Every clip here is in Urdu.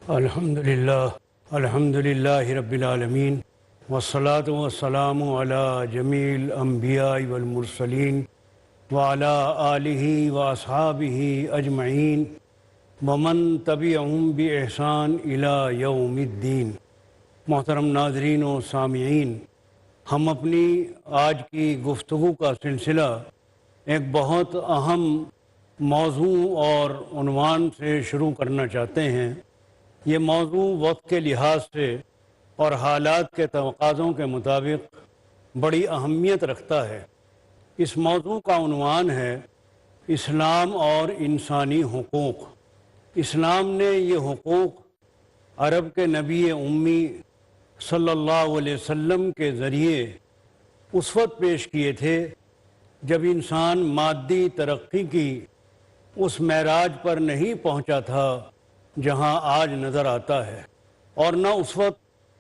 الحمد للہ رب العالمین والصلاة والسلام علی جمیع الانبیاء والمرسلین وعلی آلہ واصحابہ اجمعین ومن تبعہم بإحسان الی یوم الدین۔ محترم ناظرین و سامعین، ہم اپنی آج کی گفتگو کا سلسلہ ایک بہت اہم موضوع اور عنوان سے شروع کرنا چاہتے ہیں۔ یہ موضوع وقت کے لحاظ سے اور حالات کے تقاضوں کے مطابق بڑی اہمیت رکھتا ہے۔ اس موضوع کا عنوان ہے اسلام اور انسانی حقوق۔ اسلام نے یہ حقوق عرب کے نبی امی صلی اللہ علیہ وسلم کے ذریعے اس وقت پیش کیے تھے جب انسان مادی ترقی کی اس معراج پر نہیں پہنچا تھا جہاں آج نظر آتا ہے، اور نہ اس وقت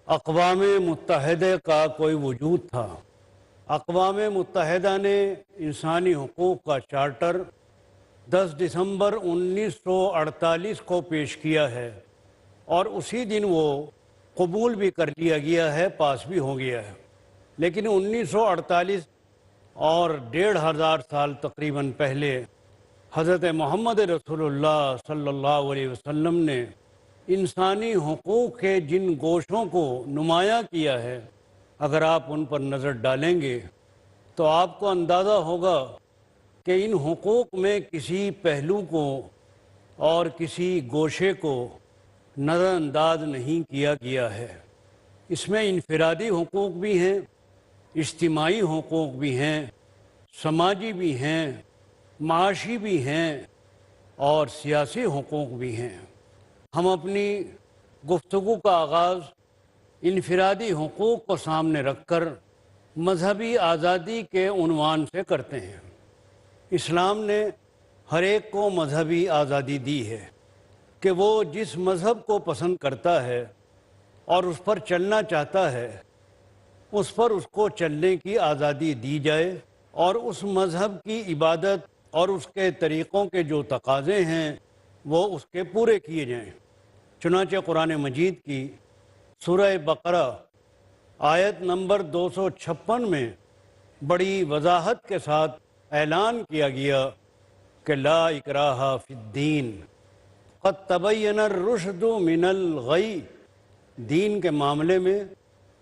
اقوام متحدہ کا کوئی وجود تھا۔ اقوام متحدہ نے انسانی حقوق کا چارٹر 10 دسمبر 1948 کو پیش کیا ہے، اور اسی دن وہ قبول بھی کر لیا گیا ہے، پاس بھی ہو گیا ہے۔ لیکن 1948 اور 1500 سال تقریباً پہلے حضرت محمد رسول اللہ صلی اللہ علیہ وسلم نے انسانی حقوق کے جن گوشوں کو نمایاں کیا ہے، اگر آپ ان پر نظر ڈالیں گے تو آپ کو اندازہ ہوگا کہ ان حقوق میں کسی پہلو کو اور کسی گوشے کو نظر انداز نہیں کیا گیا ہے۔ اس میں انفرادی حقوق بھی ہیں، اجتماعی حقوق بھی ہیں، سماجی بھی ہیں، معاشی بھی ہیں اور سیاسی حقوق بھی ہیں۔ ہم اپنی گفتگو کا آغاز انفرادی حقوق کو سامنے رکھ کر مذہبی آزادی کے عنوان سے کرتے ہیں۔ اسلام نے ہر ایک کو مذہبی آزادی دی ہے کہ وہ جس مذہب کو پسند کرتا ہے اور اس پر چلنا چاہتا ہے، اس پر اس کو چلنے کی آزادی دی جائے، اور اس مذہب کی عبادت اور اس کے طریقوں کے جو تقاضے ہیں وہ اس کے پورے کیے جائیں۔ چنانچہ قرآن مجید کی سورہ بقرہ آیت نمبر 256 میں بڑی وضاحت کے ساتھ اعلان کیا گیا کہ لا اکراہ فی الدین قد تبین الرشد من الغی۔ دین کے معاملے میں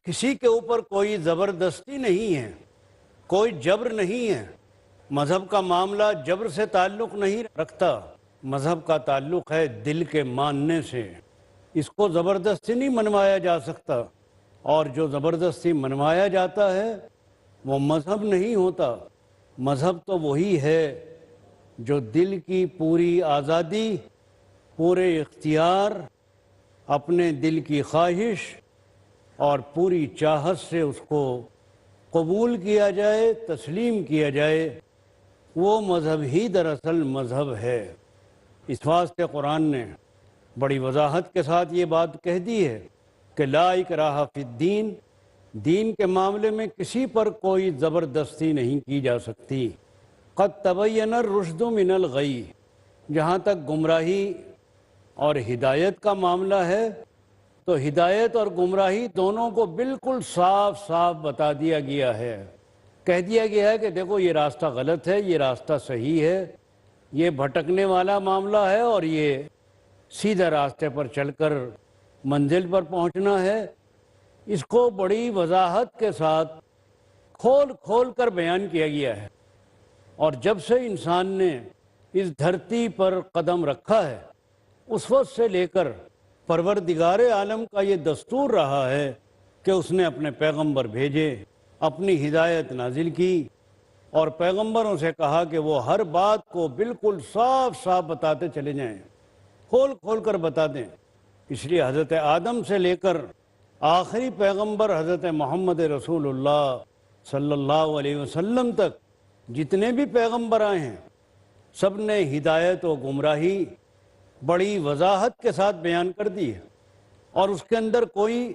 کسی کے اوپر کوئی زبردستی نہیں ہے، کوئی جبر نہیں ہے۔ مذہب کا معاملہ جبر سے تعلق نہیں رکھتا، مذہب کا تعلق ہے دل کے ماننے سے۔ اس کو زبردستی نہیں منوایا جا سکتا، اور جو زبردستی منوایا جاتا ہے وہ مذہب نہیں ہوتا۔ مذہب تو وہی ہے جو دل کی پوری آزادی، پورے اختیار، اپنے دل کی خواہش اور پوری چاہت سے اس کو قبول کیا جائے، تسلیم کیا جائے، وہ مذہب ہی دراصل مذہب ہے۔ اس واسطے قرآن نے بڑی وضاحت کے ساتھ یہ بات کہہ دی ہے کہ لا اکراہ فی الدین، دین کے معاملے میں کسی پر کوئی زبردستی نہیں کی جا سکتی۔ قد تبین الرشد من الغی، جہاں تک گمراہی اور ہدایت کا معاملہ ہے تو ہدایت اور گمراہی دونوں کو بالکل صاف صاف بتا دیا گیا ہے۔ کہہ دیا گیا ہے کہ دیکھو یہ راستہ غلط ہے، یہ راستہ صحیح ہے، یہ بھٹکنے والا معاملہ ہے اور یہ سیدھے راستے پر چل کر منزل پر پہنچنا ہے۔ اس کو بڑی وضاحت کے ساتھ کھول کھول کر بیان کیا گیا ہے، اور جب سے انسان نے اس دھرتی پر قدم رکھا ہے اس وقت سے لے کر پروردگار عالم کا یہ دستور رہا ہے کہ اس نے اپنے پیغمبر بھیجے، اپنی ہدایت نازل کی، اور پیغمبروں سے کہا کہ وہ ہر بات کو بالکل صاف صاف بتاتے چلے جائیں، کھول کھول کر بتا دیں۔ اس لیے حضرت آدم سے لے کر آخری پیغمبر حضرت محمد رسول اللہ صلی اللہ علیہ وسلم تک جتنے بھی پیغمبر آئے ہیں، سب نے ہدایت و گمراہی بڑی وضاحت کے ساتھ بیان کر دی ہے، اور اس کے اندر کوئی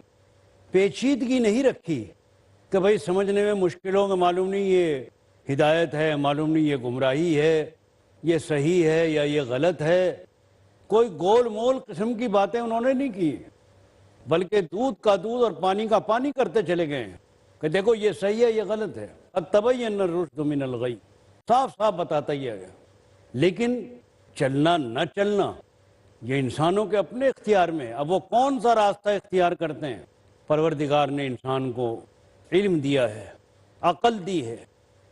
پیچیدگی نہیں رکھی کہ بھئی سمجھنے میں مشکل ہو کہ معلوم نہیں یہ ہدایت ہے، معلوم نہیں یہ گمراہی ہے، یہ صحیح ہے یا یہ غلط ہے۔ کوئی گول مول قسم کی باتیں انہوں نے نہیں کی، بلکہ دودھ کا دودھ اور پانی کا پانی کرتے چلے گئے ہیں کہ دیکھو یہ صحیح ہے، یہ غلط ہے، قد تبین الرشد من الغی، صاف صاف بتاتا ہی ہے۔ لیکن چلنا نہ چلنا یہ انسانوں کے اپنے اختیار میں۔ اب وہ کون سا راستہ اختیار کرتے ہیں؟ پروردگار نے انسان کو علم دیا ہے، عقل دی ہے،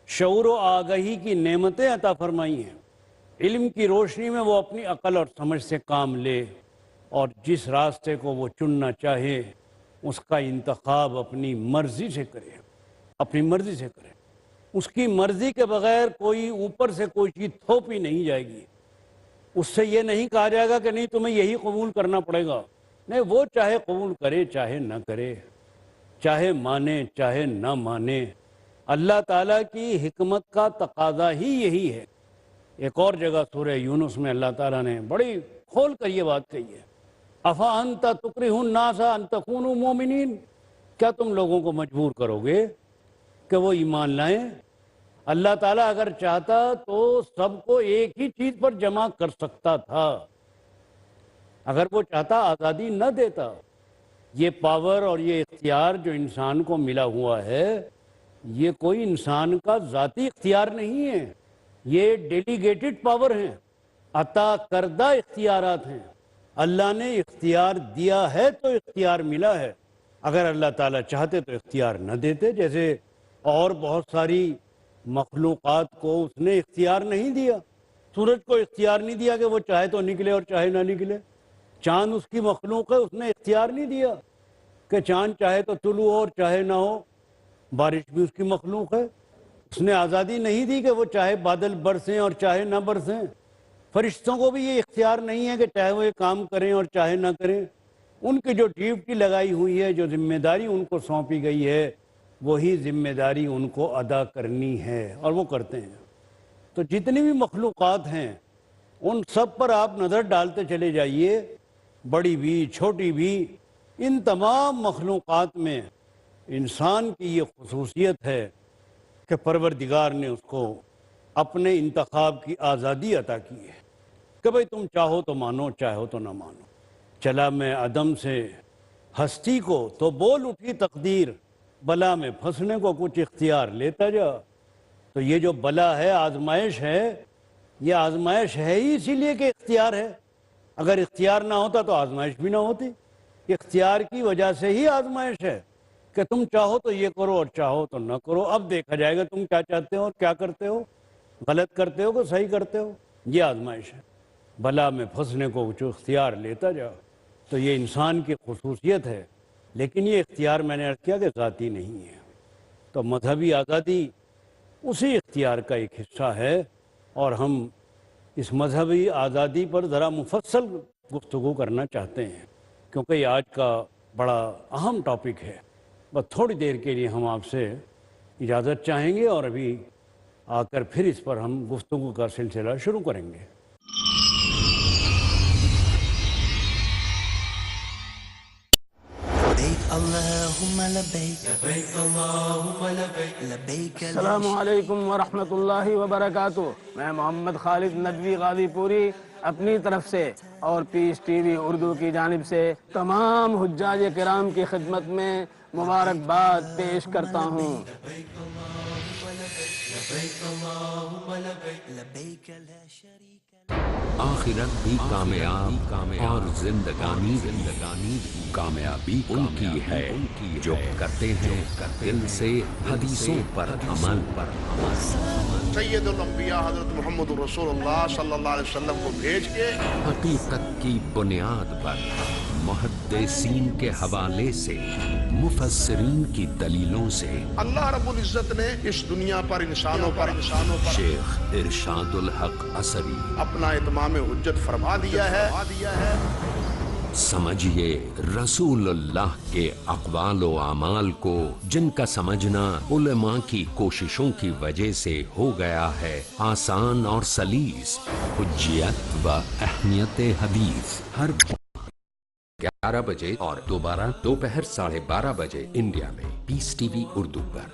شعور و آگہی کی نعمتیں عطا فرمائی ہیں۔ علم کی روشنی میں وہ اپنی عقل اور سمجھ سے کام لے، اور جس راستے کو وہ چننا چاہے اس کا انتخاب اپنی مرضی سے کرے، اپنی مرضی سے کرے۔ اس کی مرضی کے بغیر کوئی اوپر سے کوئی چیز تھوپی نہیں جائے گی۔ اس سے یہ نہیں کہا جائے گا کہ نہیں تمہیں یہی قبول کرنا پڑے گا، نہیں، وہ چاہے قبول کرے چاہے نہ کرے، چاہے مانے چاہے نہ مانے۔ اللہ تعالیٰ کی حکمت کا تقاضا ہی یہی ہے۔ ایک اور جگہ سورہ یونس میں اللہ تعالیٰ نے بڑی کھول کر یہ بات کہی ہے، افانت تکرہ الناس ان تکونوا مؤمنین، کیا تم لوگوں کو مجبور کرو گے کہ وہ ایمان لائیں؟ اللہ تعالیٰ اگر چاہتا تو سب کو ایک ہی چیز پر جمع کر سکتا تھا، اگر وہ چاہتا آزادی نہ دیتا۔ یہ پاور اور یہ اختیار جو انسان کو ملا ہوا ہے، یہ کوئی انسان کا ذاتی اختیار نہیں ہے، یہ ڈیلیگیٹڈ پاور ہیں، عطا کردہ اختیارات ہیں۔ اللہ نے اختیار دیا ہے تو اختیار ملا ہے، اگر اللہ تعالیٰ چاہتے تو اختیار نہ دیتے۔ جیسے اور بہت ساری مخلوقات کو اس نے اختیار نہیں دیا، سورج کو اختیار نہیں دیا کہ وہ چاہے تو نکلے اور چاہے نہ نکلے، چاند اس کی مخلوق ہے، اس نے اختیار نہیں دیا کہ چاند چاہے تو طلوع ہو اور چاہے نہ ہو، بارش بھی اس کی مخلوق ہے، اس نے آزادی نہیں دی کہ وہ چاہے بادل برسیں اور چاہے نہ برسیں۔ فرشتوں کو بھی یہ اختیار نہیں ہے کہ چاہے وہ یہ کام کریں اور چاہے نہ کریں، ان کی جو ڈیوٹی لگائی ہوئی ہے، جو ذمہ داری ان کو سونپی گئی ہے، وہی ذمہ داری ان کو ادا کرنی ہے، اور وہ کرتے ہیں۔ تو جتنی بھی مخلوقات ہیں ان سب پر آپ نظر ڈالتے چلے جائیے، بڑی بھی چھوٹی بھی، ان تمام مخلوقات میں انسان کی یہ خصوصیت ہے کہ پروردگار نے اس کو اپنے انتخاب کی آزادی عطا کی ہے کہ بھئی تم چاہو تو مانو، چاہو تو نہ مانو۔ چلا میں عدم سے ہستی کو تو بول اٹھی تقدیر، بلا میں پھنسنے کو کچھ اختیار لیتا جا۔ تو یہ جو بلا ہے، آزمائش ہے، یہ آزمائش ہے ہی اسی لیے کہ اختیار ہے۔ اگر اختیار نہ ہوتا تو آزمائش بھی نہ ہوتی۔ اختیار کی وجہ سے ہی آزمائش ہے کہ تم چاہو تو یہ کرو اور چاہو تو نہ کرو، اب دیکھا جائے گا تم کیا چاہتے ہو اور کیا کرتے ہو، غلط کرتے ہو کہ صحیح کرتے ہو۔ یہ آزمائش ہے، بلا میں پھنسنے کو جو اختیار لیتا جا۔ تو یہ انسان کی خصوصیت ہے، لیکن یہ اختیار میں نے عرض کیا کہ ذاتی نہیں ہے۔ تو مذہبی آزادی اسی اختیار کا ایک حصہ ہے، اور ہم اس مذہبی آزادی پر ذرا مفصل گفتگو کرنا چاہتے ہیں، کیونکہ یہ آج کا بڑا اہم ٹاپک ہے۔ بس تھوڑی دیر کے لیے ہم آپ سے اجازت چاہیں گے، اور ابھی آ کر پھر اس پر ہم گفتگو کا سلسلہ شروع کریں گے۔ السلام علیکم ورحمۃ اللہ وبرکاتہ۔ میں محمد خالد ندوی غازی پوری اپنی طرف سے اور پیس ٹی وی اردو کی جانب سے تمام حجاج کرام کی خدمت میں مبارکباد پیش کرتا ہوں۔ آخرت بھی کامیاب اور زندگانی کامیابی ان کی ہے جو کرتے ہیں دل سے حدیثوں پر عمل۔ سید الانبیاء حضرت محمد رسول اللہ صلی اللہ علیہ وسلم کو بھیج کے حقیقت کی بنیاد پر محدثین کے حوالے سے، مفسرین کی دلیلوں سے، اللہ رب العزت نے اس دنیا پر انسانوں پر شیخ ارشاد الحق عصری اپنا اتمام حجت فرما دیا ہے۔ سمجھیے رسول اللہ کے اقوال و اعمال کو، جن کا سمجھنا علماء کی کوششوں کی وجہ سے ہو گیا ہے آسان اور سلیس۔ حجیت و اہمیت حدیث ہر 11 بجے اور دوبارہ دوپہر 12:30 بجے انڈیا میں پیس ٹی وی اردو پر۔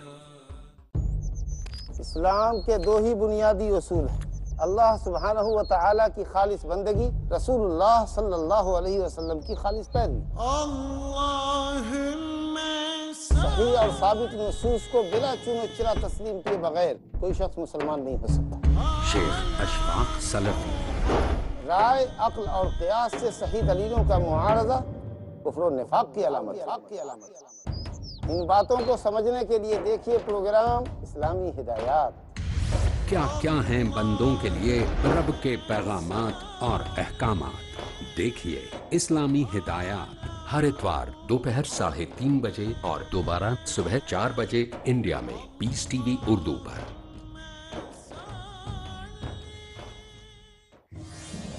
اسلام کے دو ہی بنیادی اصول ہیں، اللہ سبحانہ و تعالیٰ کی خالص بندگی، رسول اللہ صلی اللہ علیہ وسلم کی خالص پیروی۔ صحیح اور ثابت نصوص کو بلا چون چرا تسلیم کیے بغیر کوئی شخص مسلمان نہیں ہو سکتا۔ شیخ اشفاق سلفی۔ رائے، عقل اور قیاس سے صحیح دلیلوں کا معارضہ کفر و نفاق کی علامت ہے۔ ان باتوں کو سمجھنے کے لیے دیکھیے پروگرام اسلامی ہدایات۔ کیا کیا ہیں بندوں کے لیے رب کے پیغامات اور احکامات؟ دیکھیے اسلامی ہدایات ہر اتوار دوپہر 3:30 بجے اور دوبارہ صبح 4 بجے انڈیا میں پیس ٹی وی اردو پر۔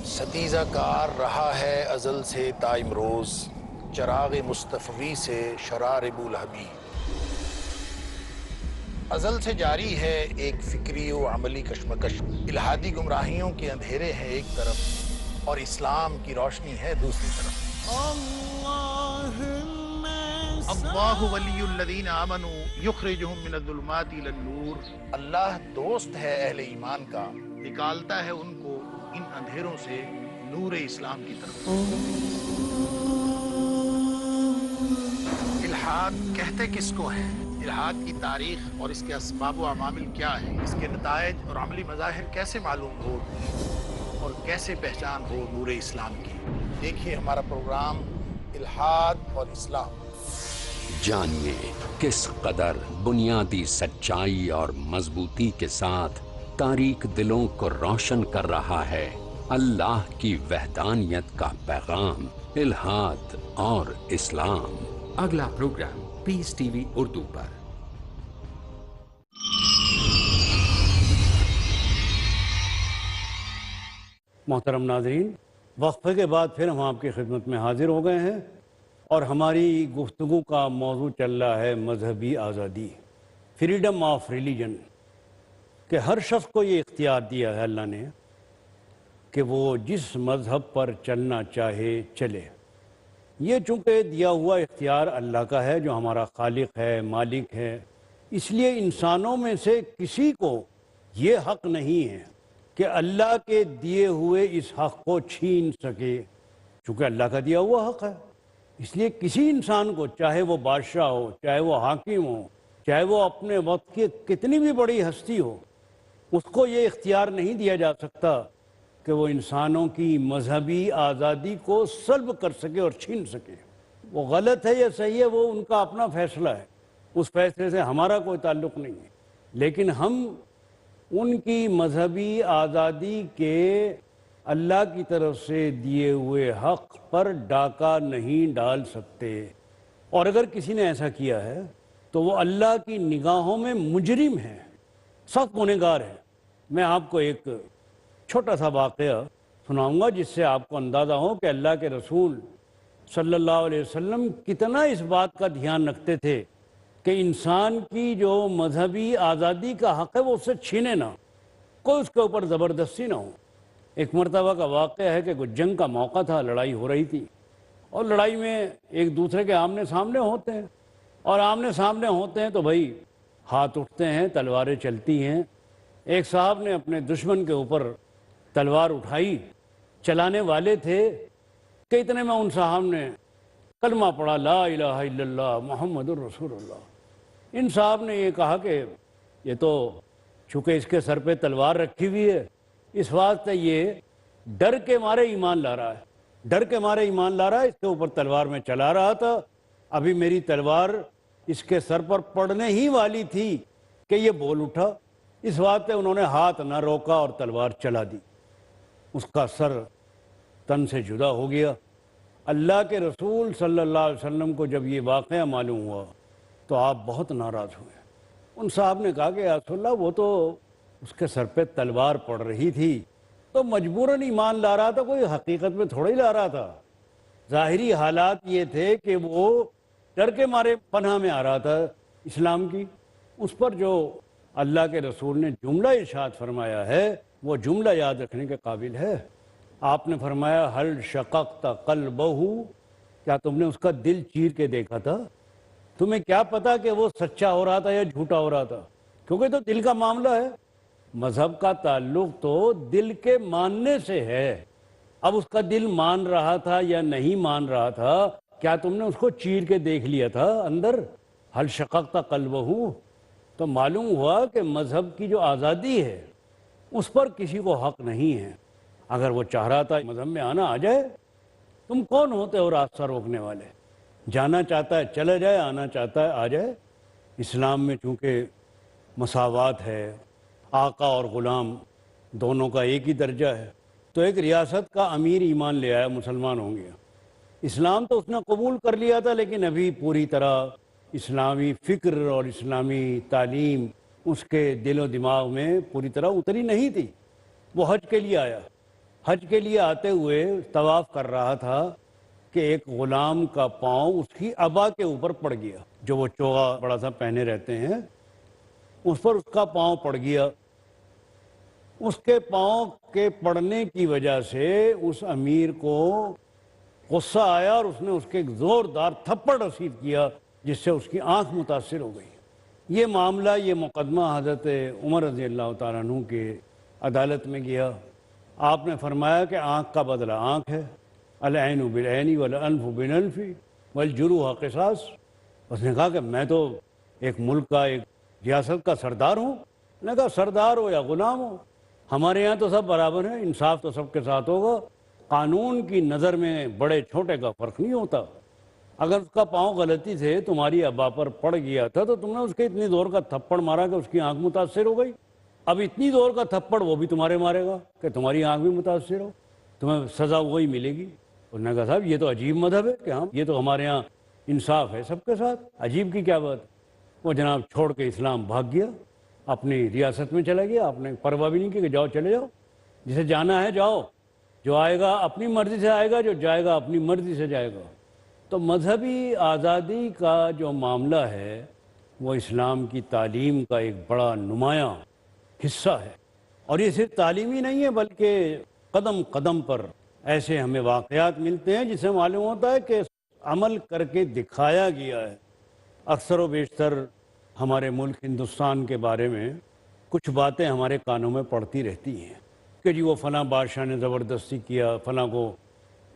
ستیزہ کار رہا ہے ازل سے تا امروز، چراغ مصطفی سے شرار بولہبی۔ ازل سے جاری ہے ایک فکری و عملی کشمکش، الہادی گمراہیوں کے اندھیرے ہیں ایک طرف اور اسلام کی روشنی ہے دوسری طرف۔ اللہ ولی الذین آمنوا یخرجہم من الظلمات الی النور، اللہ دوست ہے اہل ایمان کا، نکالتا ہے ان کو ان اندھیروں سے نور اسلام کی طرف۔ الحاد کہتے کس کو ہے؟ الحاد کی تاریخ اور اس کے اسباب و عوامل کیا ہیں، اس کے نتائج اور عملی مظاہر کیسے معلوم ہو اور کیسے پہچان ہو نور اسلام کی؟ دیکھیے ہمارا پروگرام الحاد اور اسلام۔ جانیے کس قدر بنیادی سچائی اور مضبوطی کے ساتھ تاریک دلوں کو روشن کر رہا ہے اللہ کی وحدانیت کا پیغام، الحاد اور اسلام۔ اگلا پروگرام پیس ٹی وی اردو پر۔ محترم ناظرین، وقفے کے بعد پھر ہم آپ کی خدمت میں حاضر ہو گئے ہیں اور ہماری گفتگو کا موضوع چل رہا ہے مذہبی آزادی، فریڈم آف ریلیجن، کہ ہر شخص کو یہ اختیار دیا ہے اللہ نے کہ وہ جس مذہب پر چلنا چاہے چلے۔ یہ چونکہ دیا ہوا اختیار اللہ کا ہے جو ہمارا خالق ہے، مالک ہے، اس لیے انسانوں میں سے کسی کو یہ حق نہیں ہے کہ اللہ کے دیے ہوئے اس حق کو چھین سکے، چونکہ اللہ کا دیا ہوا حق ہے۔ اس لیے کسی انسان کو، چاہے وہ بادشاہ ہو، چاہے وہ حاکم ہو، چاہے وہ اپنے وقت کی کتنی بھی بڑی ہستی ہو، اس کو یہ اختیار نہیں دیا جا سکتا کہ وہ انسانوں کی مذہبی آزادی کو سلب کر سکے اور چھین سکے۔ وہ غلط ہے یا صحیح ہے، وہ ان کا اپنا فیصلہ ہے، اس فیصلے سے ہمارا کوئی تعلق نہیں ہے، لیکن ہم ان کی مذہبی آزادی کے اللہ کی طرف سے دیے ہوئے حق پر ڈاکہ نہیں ڈال سکتے، اور اگر کسی نے ایسا کیا ہے تو وہ اللہ کی نگاہوں میں مجرم ہے، سخت گنہگار ہے۔ میں آپ کو ایک چھوٹا سا واقعہ سناؤں گا جس سے آپ کو اندازہ ہو کہ اللہ کے رسول صلی اللہ علیہ وسلم کتنا اس بات کا دھیان رکھتے تھے کہ انسان کی جو مذہبی آزادی کا حق ہے وہ اس سے چھینے نہ، کوئی اس کے اوپر زبردستی نہ ہو۔ ایک مرتبہ کا واقعہ ہے کہ کوئی جنگ کا موقع تھا، لڑائی ہو رہی تھی، اور لڑائی میں ایک دوسرے کے آمنے سامنے ہوتے ہیں، اور آمنے سامنے ہوتے ہیں تو بھائی ہاتھ اٹھتے ہیں، تلواریں چلتی ہیں۔ ایک صاحب نے اپنے دشمن کے اوپر تلوار اٹھائی، چلانے والے تھے کہ اتنے میں ان صاحب نے کلمہ پڑھا، لا الہ الا اللہ محمد الرسول اللہ۔ ان صاحب نے یہ کہا کہ یہ تو چونکہ اس کے سر پہ تلوار رکھی ہوئی ہے، اس واسطے یہ ڈر کے مارے ایمان لا رہا ہے، ڈر کے مارے ایمان لا رہا ہے، اس کے اوپر تلوار میں چلا رہا تھا، ابھی میری تلوار اس کے سر پر پڑنے ہی والی تھی کہ یہ بول اٹھا، اس واسطے انہوں نے ہاتھ نہ روکا اور تلوار چلا دی، اس کا سر تن سے جدا ہو گیا۔ اللہ کے رسول صلی اللہ علیہ وسلم کو جب یہ واقعہ معلوم ہوا تو آپ بہت ناراض ہوئے۔ ان صاحب نے کہا کہ یا رسول اللہ، وہ تو اس کے سر پہ تلوار پڑ رہی تھی تو مجبوراً ایمان لا رہا تھا، کوئی حقیقت میں تھوڑا ہی لا رہا تھا، ظاہری حالات یہ تھے کہ وہ ڈر کے مارے پناہ میں آ رہا تھا اسلام کی۔ اس پر جو اللہ کے رسول نے جملہ ارشاد فرمایا ہے وہ جملہ یاد رکھنے کے قابل ہے۔ آپ نے فرمایا حل شققت قلبہ، کیا تم نے اس کا دل چیر کے دیکھا تھا؟ تمہیں کیا پتا کہ وہ سچا ہو رہا تھا یا جھوٹا ہو رہا تھا، کیونکہ تو دل کا معاملہ ہے۔ مذہب کا تعلق تو دل کے ماننے سے ہے۔ اب اس کا دل مان رہا تھا یا نہیں مان رہا تھا، کیا تم نے اس کو چیر کے دیکھ لیا تھا اندر؟ حل شققت قلبہ، تو معلوم ہوا کہ مذہب کی جو آزادی ہے اس پر کسی کو حق نہیں ہے۔ اگر وہ چاہ رہا تھا مذہب میں آنا، آ جائے۔ تم کون ہوتے ہو راستہ روکنے والے؟ جانا چاہتا ہے چلا جائے، آنا چاہتا ہے آ جائے۔ اسلام میں چونکہ مساوات ہے، آقا اور غلام دونوں کا ایک ہی درجہ ہے، تو ایک ریاست کا امیر ایمان لے آیا، مسلمان ہوں گے۔ اسلام تو اس نے قبول کر لیا تھا، لیکن ابھی پوری طرح اسلامی فکر اور اسلامی تعلیم اس کے دل و دماغ میں پوری طرح اتری نہیں تھی۔ وہ حج کے لیے آیا، حج کے لیے آتے ہوئے طواف کر رہا تھا کہ ایک غلام کا پاؤں اس کی عبا کے اوپر پڑ گیا، جو وہ چوغا بڑا سا پہنے رہتے ہیں، اس پر اس کا پاؤں پڑ گیا۔ اس کے پاؤں کے پڑنے کی وجہ سے اس امیر کو غصہ آیا اور اس نے اس کے ایک زوردار تھپڑ رسید کیا، جس سے اس کی آنکھ متاثر ہو گئی۔ یہ معاملہ، یہ مقدمہ حضرت عمر رضی اللہ تعالیٰ عنہ کے عدالت میں گیا۔ آپ نے فرمایا کہ آنکھ کا بدلہ آنکھ ہے، العین بالعین والانف بالانف والجروح قصاص۔ اس نے کہا کہ میں تو ایک ملک کا، ایک ریاست کا سردار ہوں۔ میں نے کہا سردار ہو یا غلام ہو، ہمارے یہاں تو سب برابر ہیں، انصاف تو سب کے ساتھ ہوگا، قانون کی نظر میں بڑے چھوٹے کا فرق نہیں ہوتا۔ اگر اس کا پاؤں غلطی سے تمہاری ابا پر پڑ گیا تھا تو تم نے اس کے اتنی زور کا تھپڑ مارا کہ اس کی آنکھ متاثر ہو گئی، اب اتنی زور کا تھپڑ وہ بھی تمہارے مارے گا کہ تمہاری آنکھ بھی متاثر ہو، تمہیں سزا وہی ملے گی۔ انہوں نے کہا صاحب یہ تو عجیب مذہب ہے کہ ہم، یہ تو ہمارے ہاں انصاف ہے سب کے ساتھ، عجیب کی کیا بات؟ وہ جناب چھوڑ کے اسلام بھاگ گیا، اپنی ریاست میں چلا گیا۔ آپ نے پرواہ بھی نہیں کی کہ جاؤ چلے جاؤ، جسے جانا ہے جاؤ، جو آئے گا اپنی مرضی سے آئے گا، جو جائے گا اپنی مرضی سے جائے گا۔ تو مذہبی آزادی کا جو معاملہ ہے وہ اسلام کی تعلیم کا ایک بڑا نمایاں حصہ ہے، اور یہ صرف تعلیمی نہیں ہے بلکہ قدم قدم پر ایسے ہمیں واقعات ملتے ہیں جس سے معلوم ہوتا ہے کہ عمل کر کے دکھایا گیا ہے۔ اکثر و بیشتر ہمارے ملک ہندوستان کے بارے میں کچھ باتیں ہمارے کانوں میں پڑتی رہتی ہیں کہ جی وہ فلاں بادشاہ نے زبردستی کیا، فلاں کو،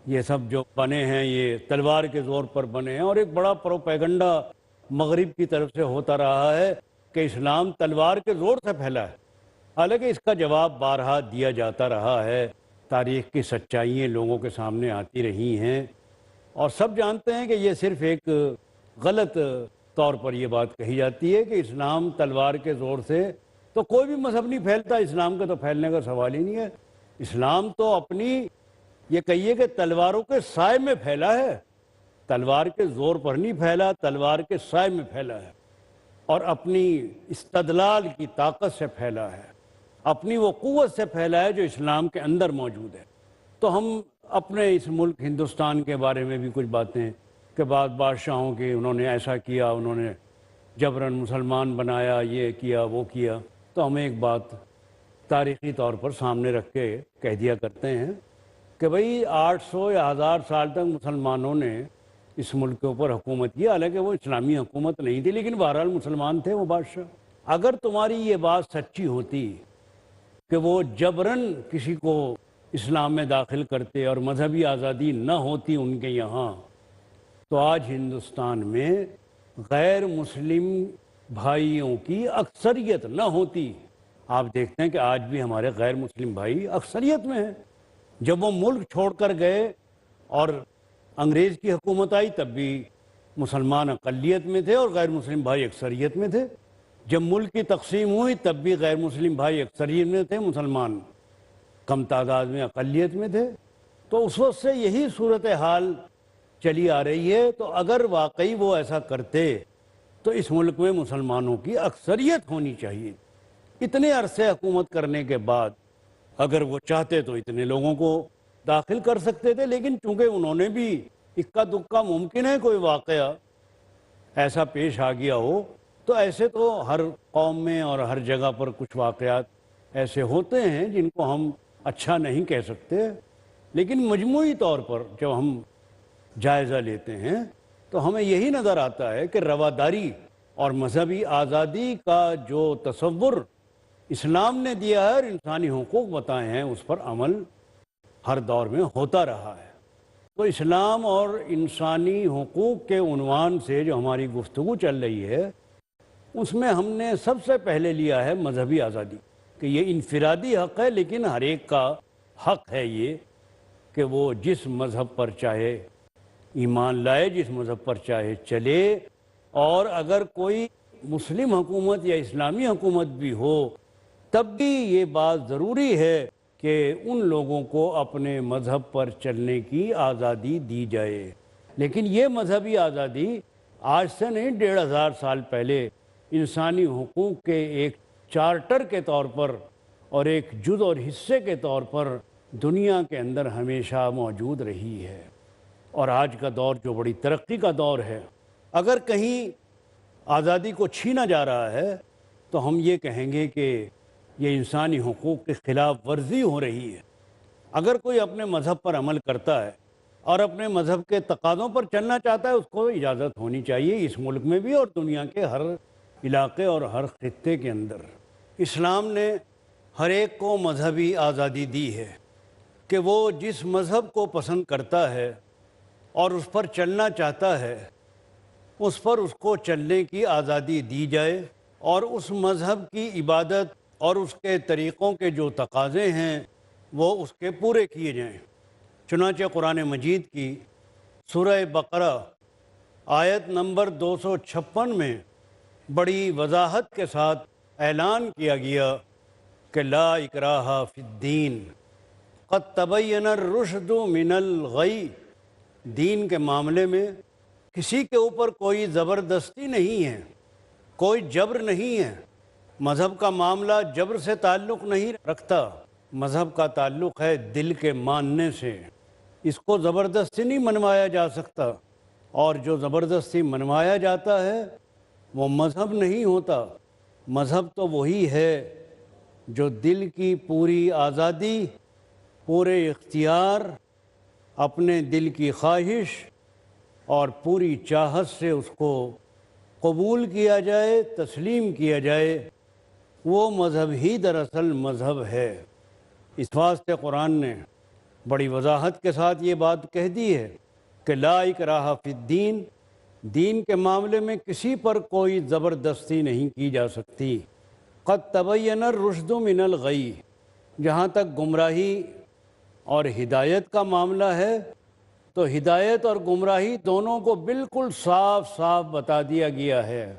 یہ سب جو بنے ہیں یہ تلوار کے زور پر بنے ہیں، اور ایک بڑا پروپیگنڈا مغرب کی طرف سے ہوتا رہا ہے کہ اسلام تلوار کے زور سے پھیلا ہے۔ حالانکہ اس کا جواب بارہا دیا جاتا رہا ہے، تاریخ کی سچائیاں لوگوں کے سامنے آتی رہی ہیں، اور سب جانتے ہیں کہ یہ صرف ایک غلط طور پر یہ بات کہی جاتی ہے کہ اسلام تلوار کے زور سے تو کوئی بھی مذہب نہیں پھیلتا، اسلام کا تو پھیلنے کا سوال ہی نہیں ہے۔ اسلام تو اپنی، یہ کہیے کہ تلواروں کے سائے میں پھیلا ہے، تلوار کے زور پر نہیں پھیلا، تلوار کے سائے میں پھیلا ہے، اور اپنی استدلال کی طاقت سے پھیلا ہے، اپنی وہ قوت سے پھیلا ہے جو اسلام کے اندر موجود ہے۔ تو ہم اپنے اس ملک ہندوستان کے بارے میں بھی کچھ باتیں کہ بعض بادشاہوں کے انہوں نے ایسا کیا، انہوں نے جبراً مسلمان بنایا، یہ کیا وہ کیا، تو ہمیں ایک بات تاریخی طور پر سامنے رکھ کے کہہ دیا کرتے ہیں کہ بھئی 800 یا 1000 سال تک مسلمانوں نے اس ملک کے اوپر حکومت کی، حالانکہ وہ اسلامی حکومت نہیں تھی، لیکن بہرحال مسلمان تھے وہ بادشاہ۔ اگر تمہاری یہ بات سچی ہوتی کہ وہ جبراً کسی کو اسلام میں داخل کرتے اور مذہبی آزادی نہ ہوتی ان کے یہاں، تو آج ہندوستان میں غیر مسلم بھائیوں کی اکثریت نہ ہوتی۔ آپ دیکھتے ہیں کہ آج بھی ہمارے غیر مسلم بھائی اکثریت میں ہیں۔ جب وہ ملک چھوڑ کر گئے اور انگریز کی حکومت آئی تب بھی مسلمان اقلیت میں تھے اور غیر مسلم بھائی اکثریت میں تھے۔ جب ملک کی تقسیم ہوئی تب بھی غیر مسلم بھائی اکثریت میں تھے، مسلمان کم تعداد میں اقلیت میں تھے۔ تو اس وقت سے یہی صورتحال چلی آ رہی ہے۔ تو اگر واقعی وہ ایسا کرتے تو اس ملک میں مسلمانوں کی اکثریت ہونی چاہیے۔ اتنے عرصے حکومت کرنے کے بعد اگر وہ چاہتے تو اتنے لوگوں کو داخل کر سکتے تھے، لیکن چونکہ انہوں نے بھی اکا دکا ممکن ہے کوئی واقعہ ایسا پیش آ گیا ہو، تو ایسے تو ہر قوم میں اور ہر جگہ پر کچھ واقعات ایسے ہوتے ہیں جن کو ہم اچھا نہیں کہہ سکتے، لیکن مجموعی طور پر جب ہم جائزہ لیتے ہیں تو ہمیں یہی نظر آتا ہے کہ رواداری اور مذہبی آزادی کا جو تصور اسلام نے دیا ہے اور انسانی حقوق بتائے ہیں، اس پر عمل ہر دور میں ہوتا رہا ہے۔ تو اسلام اور انسانی حقوق کے عنوان سے جو ہماری گفتگو چل رہی ہے، اس میں ہم نے سب سے پہلے لیا ہے مذہبی آزادی، کہ یہ انفرادی حق ہے، لیکن ہر ایک کا حق ہے یہ کہ وہ جس مذہب پر چاہے ایمان لائے، جس مذہب پر چاہے چلے، اور اگر کوئی مسلم حکومت یا اسلامی حکومت بھی ہو تب بھی یہ بات ضروری ہے کہ ان لوگوں کو اپنے مذہب پر چلنے کی آزادی دی جائے۔ لیکن یہ مذہبی آزادی آج سے نہیں، 1500 سال پہلے انسانی حقوق کے ایک چارٹر کے طور پر اور ایک جز اور حصے کے طور پر دنیا کے اندر ہمیشہ موجود رہی ہے۔ اور آج کا دور جو بڑی ترقی کا دور ہے، اگر کہیں آزادی کو چھینا جا رہا ہے تو ہم یہ کہیں گے کہ یہ انسانی حقوق کی خلاف ورزی ہو رہی ہے۔ اگر کوئی اپنے مذہب پر عمل کرتا ہے اور اپنے مذہب کے تقاضوں پر چلنا چاہتا ہے، اس کو اجازت ہونی چاہیے، اس ملک میں بھی اور دنیا کے ہر علاقے اور ہر خطے کے اندر۔ اسلام نے ہر ایک کو مذہبی آزادی دی ہے کہ وہ جس مذہب کو پسند کرتا ہے اور اس پر چلنا چاہتا ہے، اس پر اس کو چلنے کی آزادی دی جائے، اور اس مذہب کی عبادت اور اس کے طریقوں کے جو تقاضے ہیں وہ اس کے پورے کیے جائیں۔ چنانچہ قرآن مجید کی سورہ بقرہ آیت نمبر 256 میں بڑی وضاحت کے ساتھ اعلان کیا گیا کہ لا اکراہ فی الدین قد تبین الرشد من الغی۔ دین کے معاملے میں کسی کے اوپر کوئی زبردستی نہیں ہے، کوئی جبر نہیں ہے۔ مذہب کا معاملہ جبر سے تعلق نہیں رکھتا، مذہب کا تعلق ہے دل کے ماننے سے۔ اس کو زبردستی نہیں منوایا جا سکتا، اور جو زبردستی منوایا جاتا ہے وہ مذہب نہیں ہوتا۔ مذہب تو وہی ہے جو دل کی پوری آزادی، پورے اختیار، اپنے دل کی خواہش اور پوری چاہت سے اس کو قبول کیا جائے، تسلیم کیا جائے، وہ مذہب ہی دراصل مذہب ہے۔ اس واسطے قرآن نے بڑی وضاحت کے ساتھ یہ بات کہہ دی ہے کہ لا اکراہ فی الدین، دین کے معاملے میں کسی پر کوئی زبردستی نہیں کی جا سکتی۔ قد تبین الرشد من الغی، جہاں تک گمراہی اور ہدایت کا معاملہ ہے تو ہدایت اور گمراہی دونوں کو بالکل صاف صاف بتا دیا گیا ہے،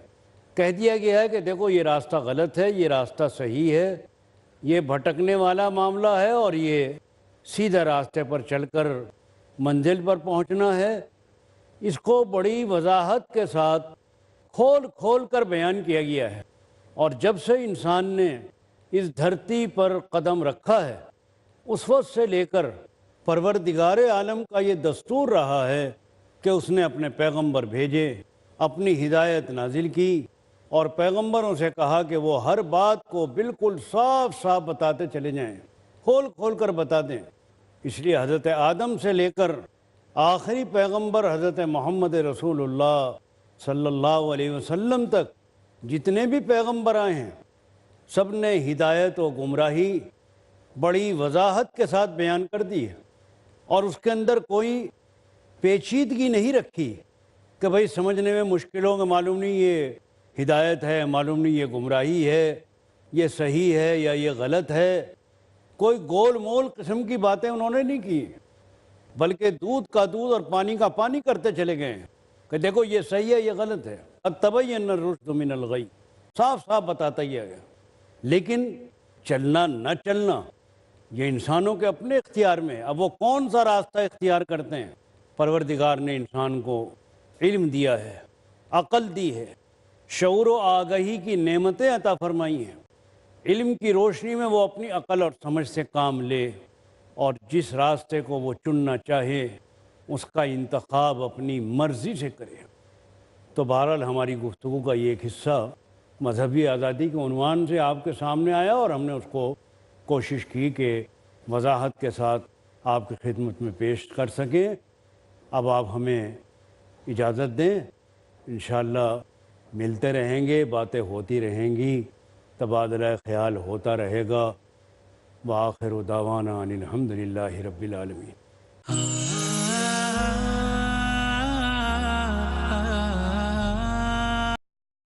کہہ دیا گیا ہے کہ دیکھو یہ راستہ غلط ہے، یہ راستہ صحیح ہے، یہ بھٹکنے والا معاملہ ہے اور یہ سیدھے راستے پر چل کر منزل پر پہنچنا ہے۔ اس کو بڑی وضاحت کے ساتھ کھول کھول کر بیان کیا گیا ہے، اور جب سے انسان نے اس دھرتی پر قدم رکھا ہے اس وقت سے لے کر پروردگار عالم کا یہ دستور رہا ہے کہ اس نے اپنے پیغمبر بھیجے، اپنی ہدایت نازل کی، اور پیغمبروں سے کہا کہ وہ ہر بات کو بالکل صاف صاف بتاتے چلے جائیں، کھول کھول کر بتا دیں۔ اس لیے حضرت آدم سے لے کر آخری پیغمبر حضرت محمد رسول اللہ صلی اللہ علیہ وسلم تک جتنے بھی پیغمبر آئے ہیں، سب نے ہدایت و گمراہی بڑی وضاحت کے ساتھ بیان کر دی ہے، اور اس کے اندر کوئی پیچیدگی نہیں رکھی کہ بھئی سمجھنے میں مشکل ہو کہ معلوم نہیں یہ ہدایت ہے، معلوم نہیں یہ گمراہی ہے، یہ صحیح ہے یا یہ غلط ہے۔ کوئی گول مول قسم کی باتیں انہوں نے نہیں کی، بلکہ دودھ کا دودھ اور پانی کا پانی کرتے چلے گئے ہیں کہ دیکھو یہ صحیح ہے، یہ غلط ہے۔ قد تبین الرشد من الغی، صاف صاف بتاتا ہی گیا۔ لیکن چلنا نہ چلنا یہ انسانوں کے اپنے اختیار میں، اب وہ کون سا راستہ اختیار کرتے ہیں۔ پروردگار نے انسان کو علم دیا ہے، عقل دی ہے، شعور و آگہی کی نعمتیں عطا فرمائی ہیں۔ علم کی روشنی میں وہ اپنی عقل اور سمجھ سے کام لے، اور جس راستے کو وہ چننا چاہے اس کا انتخاب اپنی مرضی سے کرے۔ تو بہرحال ہماری گفتگو کا یہ ایک حصہ مذہبی آزادی کے عنوان سے آپ کے سامنے آیا، اور ہم نے اس کو کوشش کی کہ وضاحت کے ساتھ آپ کی خدمت میں پیش کر سکیں۔ اب آپ ہمیں اجازت دیں، انشاءاللہ ملتے رہیں گے، باتیں ہوتی رہیں گی، تبادلہ خیال ہوتا رہے گا۔ وآخر دعوانا ان الحمد للہ رب العالمین۔